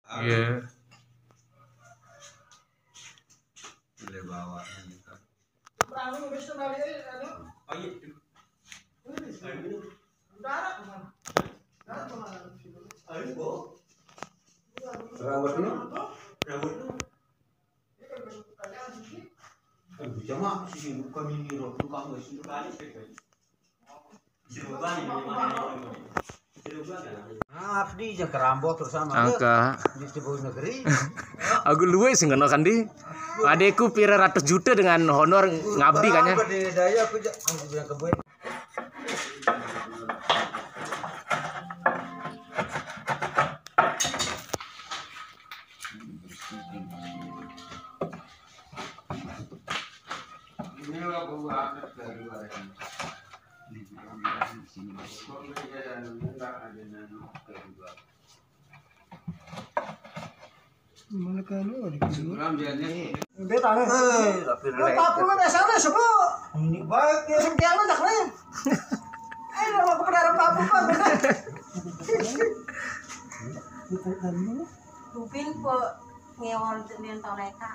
Iya. Boleh bawa ini kan. Abdi jeung kerambok terus sama Angka. di sebuah negeri. Aku luwe sing ngono kan di. Adekku pira ratus juta dengan honor ngabdi kayaknya. Daya aku bilang ke boy. Ini aku buat kedua ini. Sini. Mana kan lu? Sekarang dia nih. Beta nih. Tapi lu dasarnya semua. Ini baik Ya sengkian lu dak nih. Ayo mau ke dalam papu kan. Tupin po ngewal dengan toleka.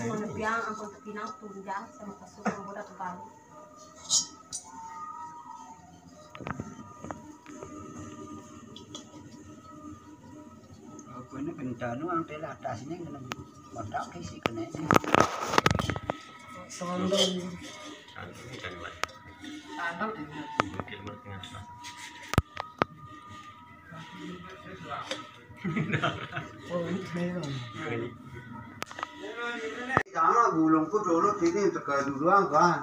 Menepiang ampun tepinang tunjang sama kasur muda kembali. Aku ini pentanu ang tela atasnya kena mantap sih kena ini. Sondong. Sama gulung pun dulu sini tekan duluan kan.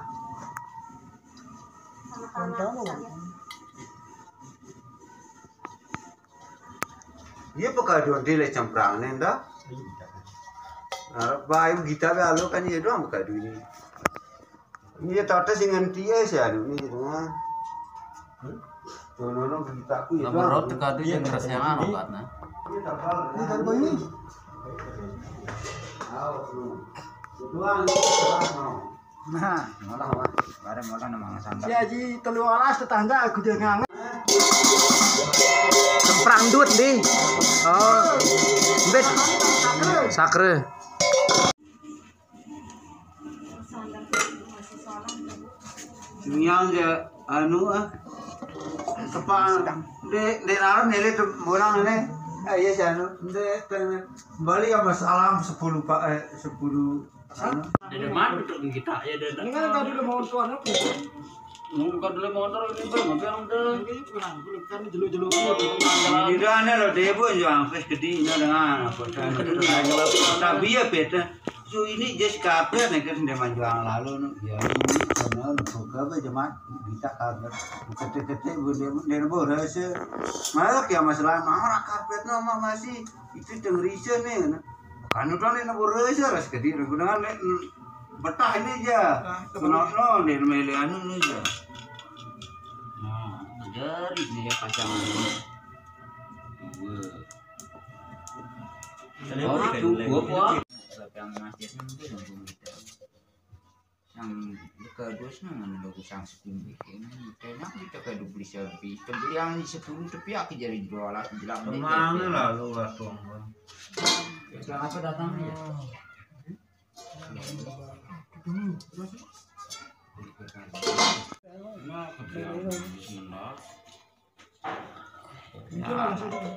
Iya pekaduan dia le camprang nenda. Bayu kita be alu kan ye doang pekadu ini. Ini tata singan dia sih alu ini dengan. Nono kita ku itu. Nomor tekadu yang rasanya anu katna. Ini takal. Ini kan begini. Nah, malah wah, bareng malah nama sandal. Si Haji telu alas tetangga aku dia ngangen. Semprang duit di. Oh. Bet. Sakre. Yang je anu kepa de naron nele tu orang ini iya sih anu de balik sama salam 10 pak 10 Ada mana untuk kita ya ada. Ini kan tadi lu mau tuan apa? Bukan dulu motor ini belum tapi orang tuh. Ini kurang, kan jelu-jelu. di sana lo debu yang fresh gede ini dengan apa tapi ya beda so ini just kabar nih kan dia manjuang lalu nu ya karena lu buka apa jemaat kita kabar kete-kete dia boros malah ya masalah orang karpet nama masih itu tengrisa nih kan udah nih boros ras gede dengan betah ini aja no nih melianu nih aja Nah, dari ini ya pasangan ini. Oh, gua puas. Yang masjidnya itu yang kita. Yang kedus nang logo sang sepuluh bikin. Kayaknya kita kayak beli selfie. Beli yang 10 tapi aku jadi jualan jelas. kemana lalu tuang Yang apa datangnya?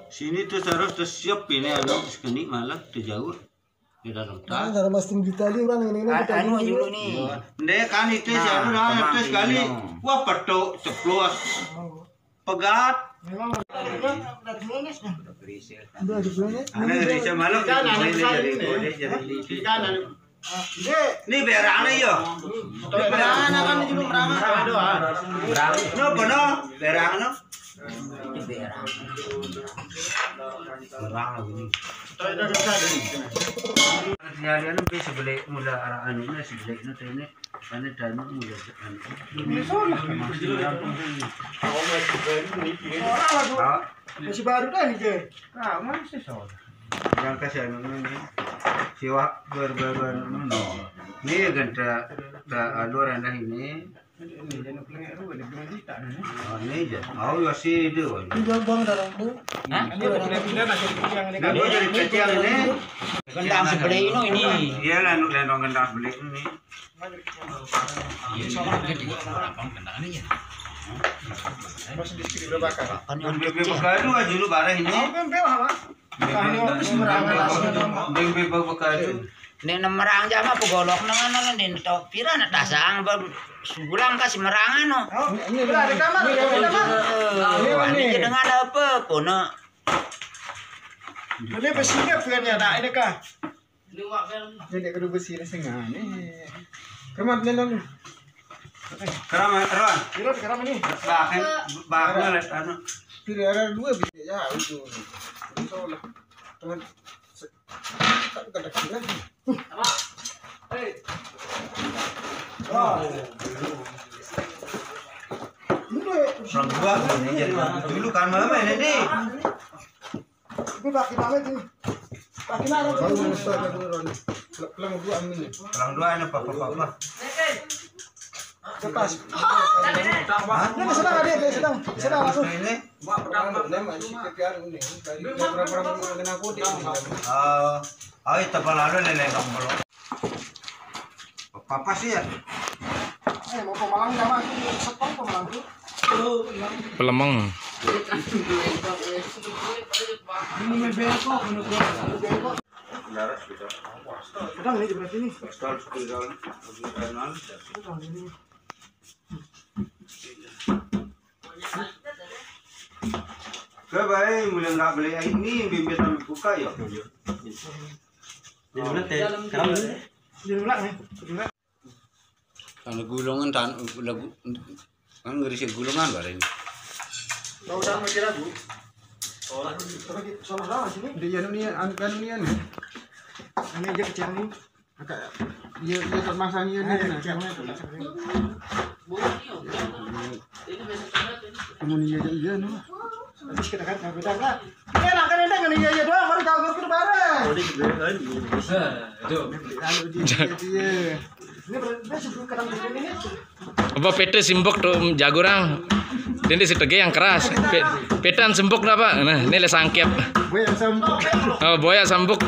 sini tuh harus siap ini anu sekali malah terjauh di dalam Nah, tas. cara masing kita li orang ini kita Anu dulu nih. Ndek kan itu sih anu nah itu sekali wah petok ceplos pegat memang udah duluan nih. Berisi. Udah duluan ya. ana dari malam jadi kode jadi di kanan ini berana yo berana kan itu berana doang no benar berana Itu berang. berana ini Nyarian itu sebelah mula arah anu ini sebelah itu ini karena danu mula anu. Masih baru kan ini. Ah masih soal. Yang kasih anu ini siwa berber no. Ini ganta da alur rendah ini Ini aja. Mau ya sih itu. Dia jadi kecil ini. Gendang sebelah ini. Iya lah, lendong gendang sebelah ini. Bebek bekadu aja dulu barang ini. Bebek bekadu. Nek merang jama pegolok nangan nen to pira na dasang sebulan kasih merangan no. Ini ada kamar, Ini dengan apa puna. Ini besinya bukan ya, nah ini kah? Ini kedua besi ini sengaja. Kemat nenong. Keram. Keram ini. Baknya lihat anu. Pilih ada dua biji ya itu. Soalnya teman tak ada kira. Orang dua ini jadi dulu kan mama ini. Ini pakai nama ini. Pakai nama. Kelang dua amin. Orang dua ini apa. Cepat. Ini sedang langsung. Ini. Itu pelalu lele kamu. Papa sih ya. Mau pemalang sama sepong pemalang tuh. Pelemeng. Ini beko sedang ini berarti ini. Kebaik mulai nggak beli ini bibir kami buka ya. Jadi ulang ya. Karena gulungan kan ngerisi gulungan bareng. Tahu sama kira Bu. Sama sini. Dia ini ini aja kecil nih. Agak dia termasangnya nih. Kemudian iya nih. Habis kita kan beda kan. Ini nak kan ini iya doang baru kau ke bareng. Oh, ini berarti sebelum kadang ini. Apa pete simbok tuh jagorang. Ini setege yang keras. Petan sembuk apa? Nah, ini le sangkep. Gue yang sambuk. Oh, boya sambuk.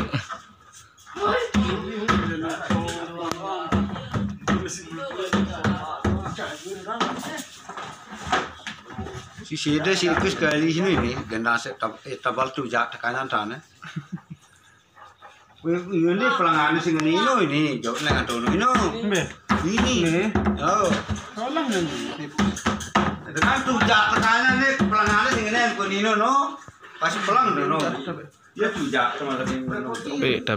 Si ada si ikut sekali sini nih, gendang tabal tu jak tekanan tanah. Ini pelangan sing ini, jauh dengan tono ini. Oh, Tolong nih. dengan tu jak tekanan nih pelangan sing ini pun ini no, pasti pelang no. Ya tu jak sama tadi. Beda.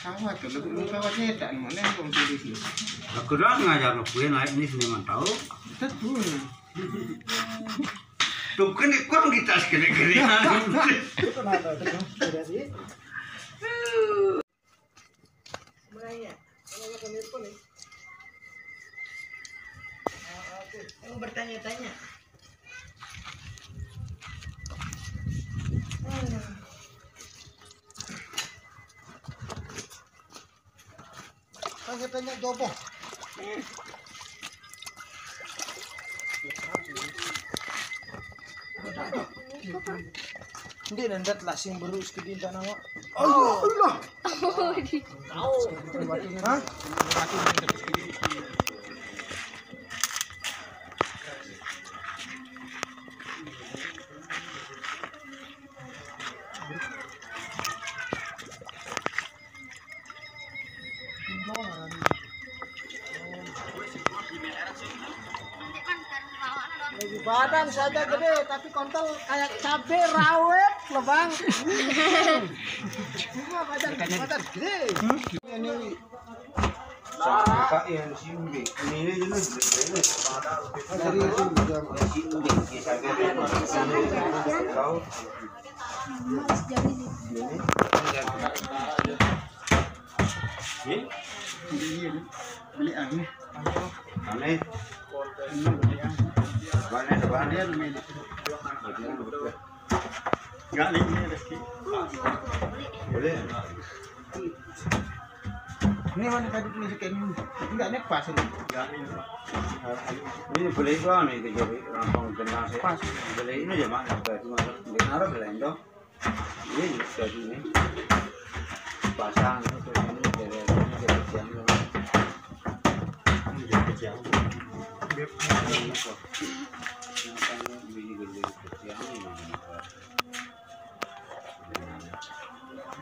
Kamu tuh lebih kawatnya tak mana yang di sini. Aku dah ngajar aku naik ini sini mantau. Betul. Tuh kan ikut kita sekali-kali. Itu nada terus sih. Mulainya. Kalau kami pun nih. Oke, kamu bertanya-tanya. Saya tanya jopo. Hindi nandat lasing berus ke din tanah. Oh, Allah. Hah? Badan saja gede, tapi kontol kayak cabe rawit, lebang. Badan gede. Ini Kak yang simbi, ini jenis dari itu simbi, kisah kau. Mas jadi di. Beli angin. Aneh. Depan. Enggak nih ini rezeki. Boleh. Ini mana tadi tunjukin ini? Enggak ini pas ini. Ini beli doang nih jadi rampung kenal saya. Pas. Beli ini aja mak, cuma naruh belendo. Ini jadi ini pasang itu ini dari siang. Ini jadi kecil.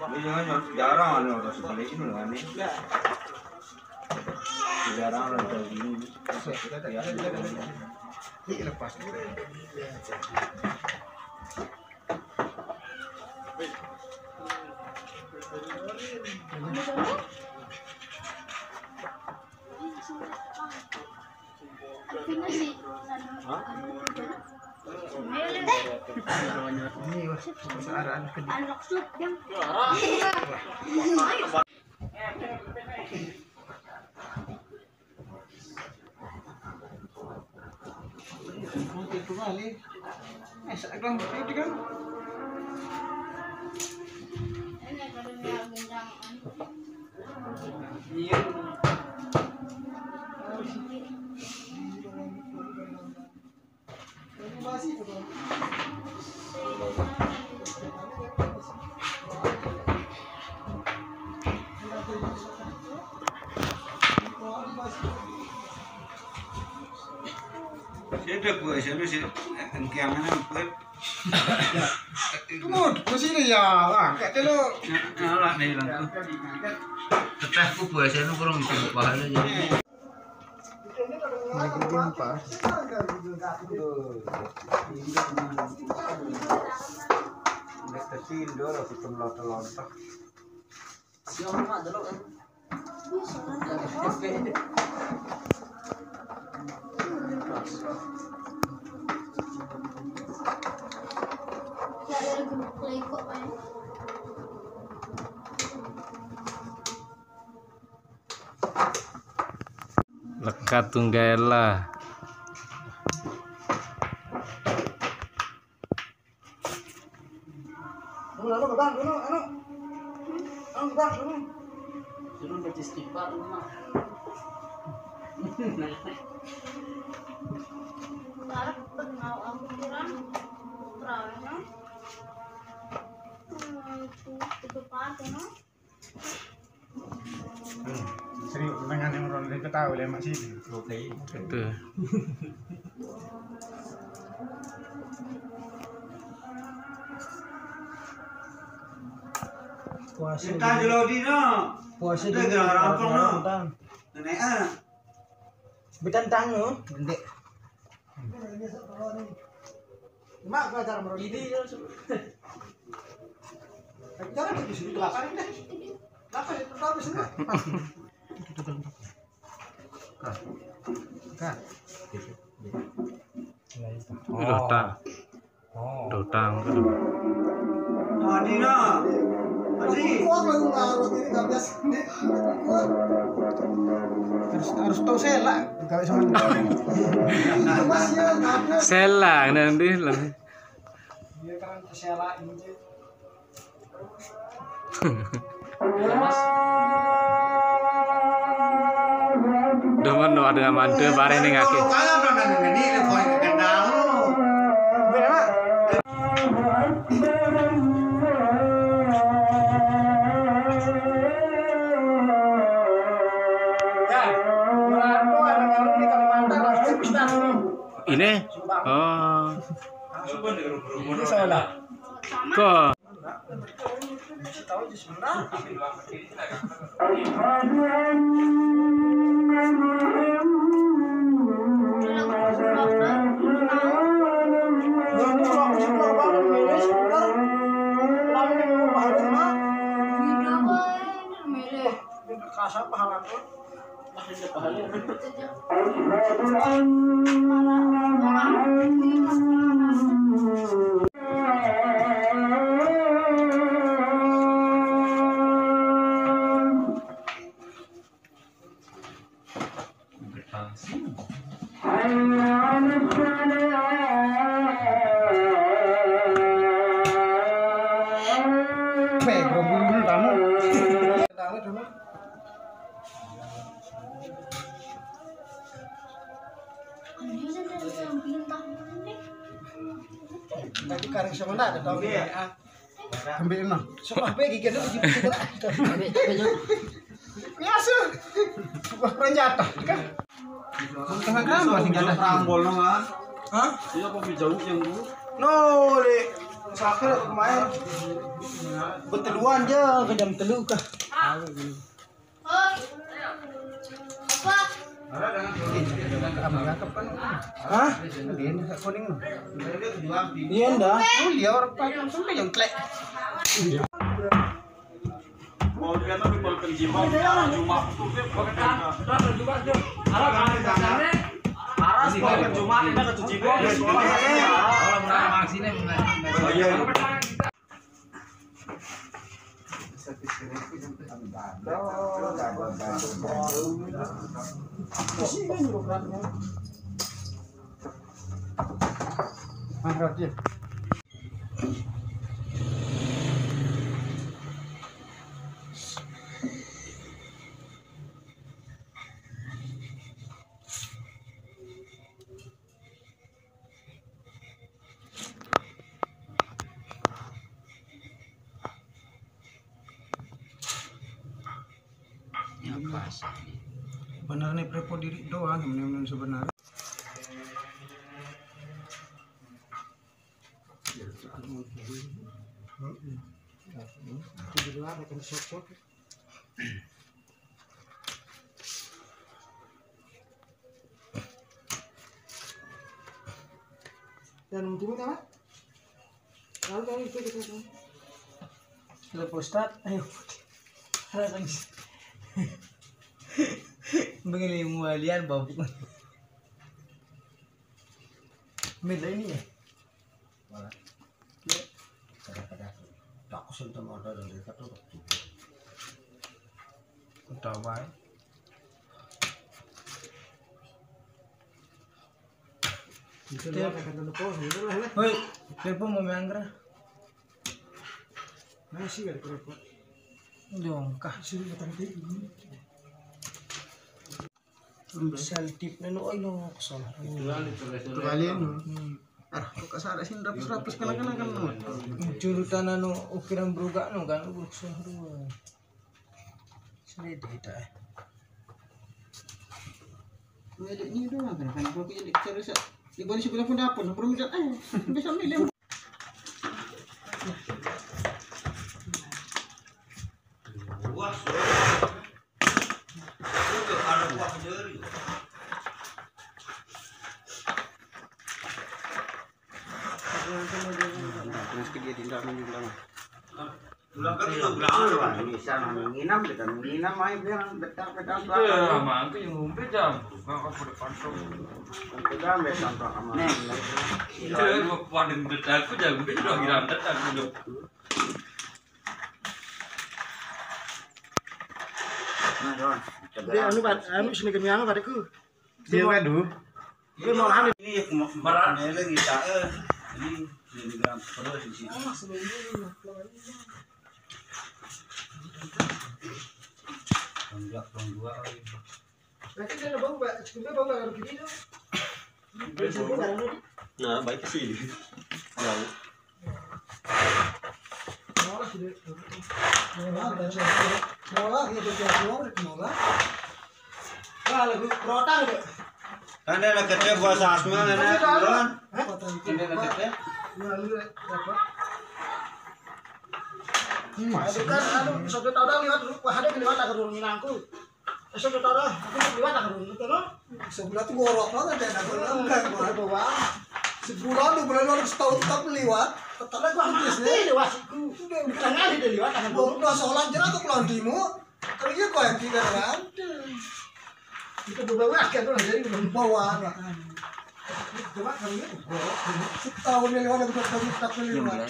Ini jangan jarang ada orang seperti ini loh ini. Jarang ada seperti ini. Ini lepas. Ini persoalan kedua. Anak sup yang. Itu kali. Sekarang itu kan. Ini kalau yang gendang. Iya. Saya dah buat saya sih engkiangan buat. Good, sini ya. Lah, kayak dulu. Nah, nih lang. Teteh ku buat saya nu kurang itu pahala jadi. Ini pas. Nek kesindo lah hitung lontok. Lekat Tunggala. Anu, bang, bang. Suruh baca istighfar rumah. Harap kenal aku kiran terang. Itu part no. Serius, dengan yang orang itu tahu lah masih. Itu. Puasa. Kita jual di no. Puasa Kita gerak rampung no. Nenek ah. Betantang no. Nanti. Mak gua cara merodi. Ini ya. Jangan di sini belakang deh. Kenapa itu tahu di sini? Kak. Dotang. Dotang. Adi no. Adi. Kuat lah ngaruh ini enggak biasa. Harus tahu sela kalau sama. Mas ya, ada. Sela nanti lah. Dia kan sela ini. Demen no ada mante bare ning ngake. Kalau orang ini lepoin kenal. Berapa? Ya, merantau ada di Kalimantan harus bisa. Ini? Oh. Ini salah. Kok Tahu di sebelah. Kasar pahala tuh. Belum tamu. Tamu dulu. Lagi karing sama ada tahu ya. Ambil nah. Soal apa gigi ada di biasa. Sebuah perenjata kan. Tengah gram masih ada rambol nama. Hah? Iya kok jauh yang dulu. No, le. Sakit kemarin. Beteluan aja ke jam 3 kah. Hah? Ini kuning. Iya ndak. Oh, dia orang pakai sampai yang klek. Mau dia tapi kalau penjimat cuma Aras kalau cuma kita ke tujuh Benar nih prepo diri doang yang sebenarnya. Dan mungkin apa? Kalau itu kita lepas start, ayo. Harus begini mualian babu mila ini ya kadang-kadang tak usul sama ada dari kata udah baik kita akan lupa hoi telepon mau manggra masih ada telepon dong kah sih tadi seltip neno ay no kesal kalian kok kasar sih rapis kan jurutan anu ukiran beruga no kan urus haru sini data ini doang kan kalau kita cerita di bawah sebelah pun dapur belum bisa bisa milih Ulang kan itu bilang bisa menginap kita menginap main bilang betah-betah Iya, mangke yang ngombe jam. Kakak pada pantau. kita ambil contoh sama Itu paling detakku jam ngombe udah ngiram detak dulu. nah Don dia anu sini kemiangan padaku dia waduh dia mau anu ini kemarin lagi tak ini gram terus di sini Enggak, dua. nanti dia bang sebenarnya bang harus gini dong Nah, baik sih. Jauh. Kan dia nak kerja buat asma kan Don. Dia nak kerja. Itu kan anu sudah tahu dah lewat wah ada lewat tak turun minangku. Sudah tahu dah aku lewat tak turun itu loh. Sebulan tuh gorok banget ya nak enggak bawa. Sebulan tuh bulan lalu setahun tetap lewat. Tetap gua habis deh lewatku. Udah tengah dia lewat tak turun. Udah sholat jelas tuh pulang timu. Kerja kau yang tidak kan. Itu beberapa akhir tuh jadi belum bawa kan. Coba kali ini setahun lewat aku tetap lewat.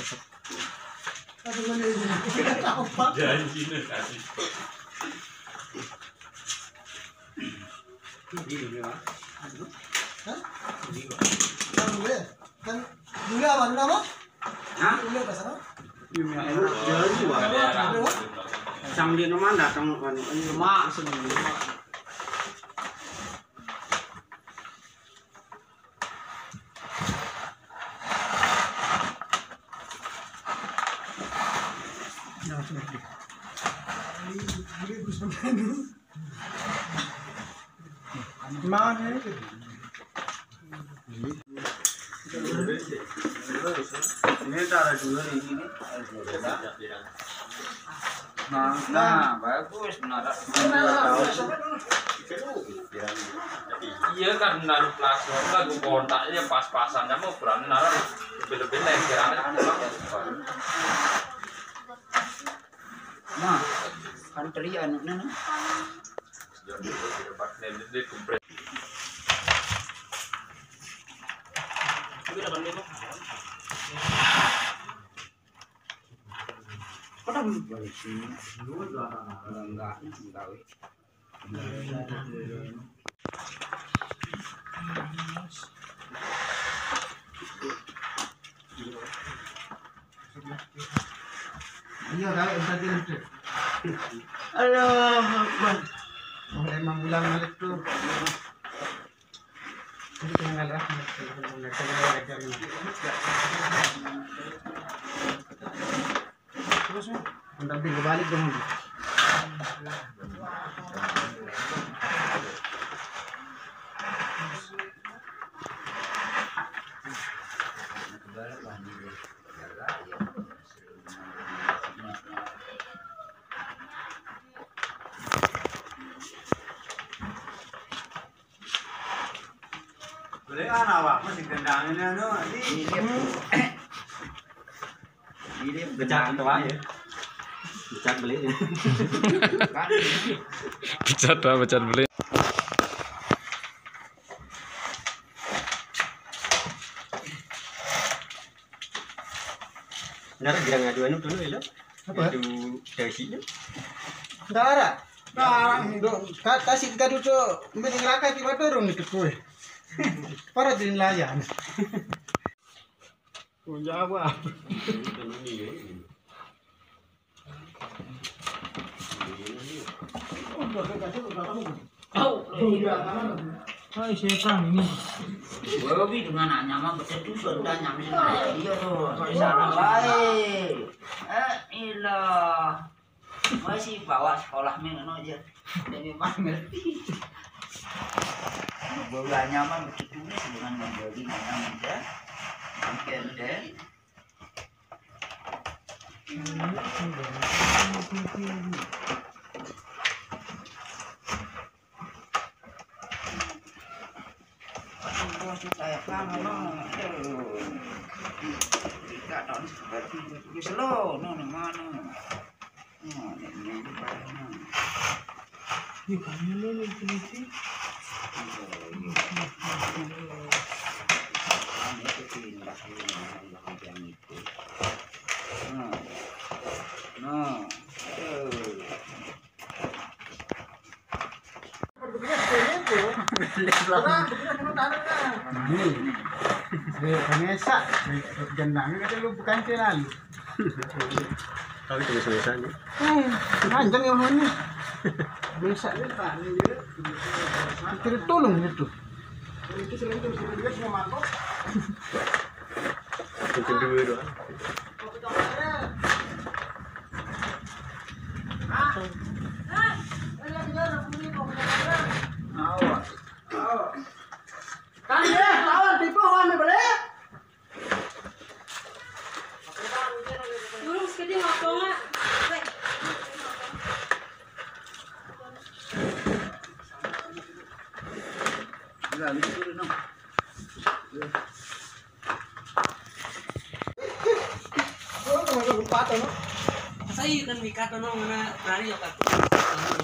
Janji nih kasih. Hah? Yang dulu ya? Kan dulu apa nama? Hah? Dulu apa sana? Jalan juga. Dulu apa? Sang di rumah datang rumah sendiri. Mana ini? Ini taruh dulu di sini. Nah, bagus benar. Iya kan naruh plastik lagu kontaknya pas-pasan kamu berani naruh lebih-lebih lengkeran. Nah, kan teri anaknya. Iya kali bisa itu. Allah Akbar. Emang bilang balik tuh. Ini tinggal lah. Terus nanti balik dong. Boleh awak masih kendangnya no. Ini Becak itu aja. Becak beli. Becat beli. Nara girang ngaduan dulu ya. Apa? Itu dasinya. Enggak ada. Kasih gaduh tuh mending rakai tiba turun nih kue. Para jadi nelayan. Punya apa? Hai setan ini. Bobi dengan anaknya mah betul sudah nyampe sana. Iya tuh, sana baik. Ilah. Masih bawa sekolah mengono aja. Jadi mah ngerti. Bolanya mah betul dengan membeli aja. Mungkin deh. Saya kamu tidak tahu seperti itu slow mana Pemesa, jendangnya kata lu bukan lalu. Tahu itu biasanya. Panjang yang ini. Bisa. Kira tolong itu. Itu selain itu dia semua mangkok. Itu dulu doang. Kan ya, lawan tipe wan boleh. Dulu sekali ngapa nggak? Saya kan mikat nong mana berani ya kan?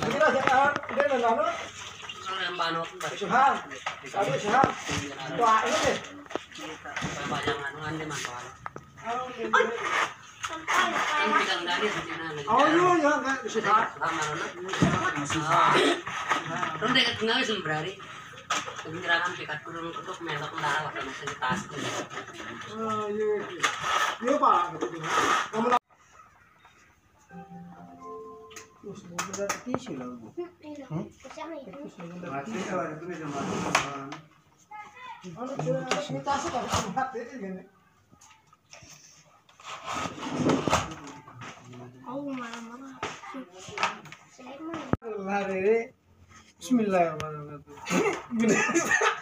Kira saya dia nang Kalau yang banok Suhang. Tadi Suhang. Doa ini deh. banyak anuan di mantuan. Oh, Yang tinggal dari sini nanti. iya, enggak Suhang. Sama nona. Ronde kenal sih berari. Penjelakan pikat kurung untuk melok mendarat sama sekitar. Iya. Iya Pak. Kamu terus mau berat tisu lah Bu. Masih ada itu bisa masuk. Kita sih kalau sehat ini gini. Oh marah-marah. Hari Bismillahirrahmanirrahim.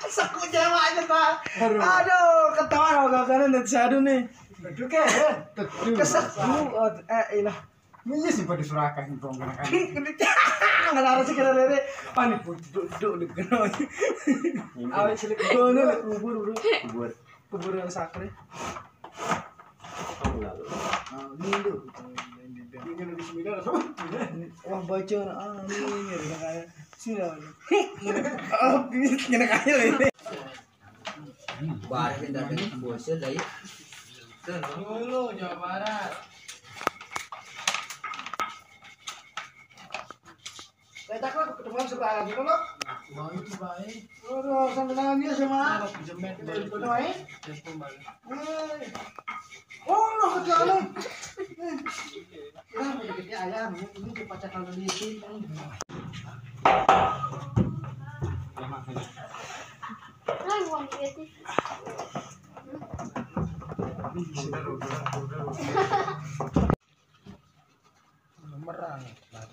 Saku Jawa aja Pak. Aduh, ketawa kalau kalian nanti sadu nih. Aduh ke. Kesak dulu. Ilah. Ini sih pada surakan dong kan. Nggak harus kira lele. Panik duduk di kena. Awet cilik gono kubur. Kubur yang sakre. Ini dulu. Ini bismillah. Wah baca ini kayak sini. Oh, ini kayak ini. Barat kita ada bosnya dari. Dulu Jawa Barat. Saya takut ketemuan sebelah lagi dulu. Baik. Oh, sambil nangis sama. Betul baik. Oh, lo kejalan. Nah, gede ayam. Ini cepat kalau di sini. Merang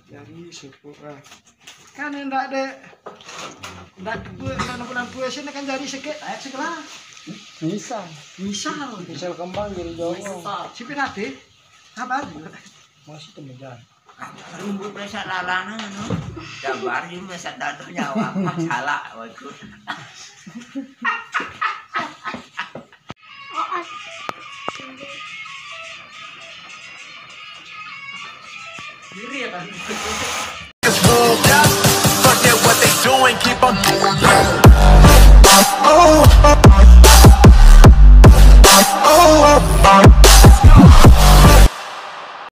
dari syukur kan enggak ada bulan puasa ini kan jadi sedikit air sekelah misal kembang jadi Jawa si pinati apa masih temejan Rumbu presat lalana no. Gambar yung presat dado nyawa salah waduh. diri ya kan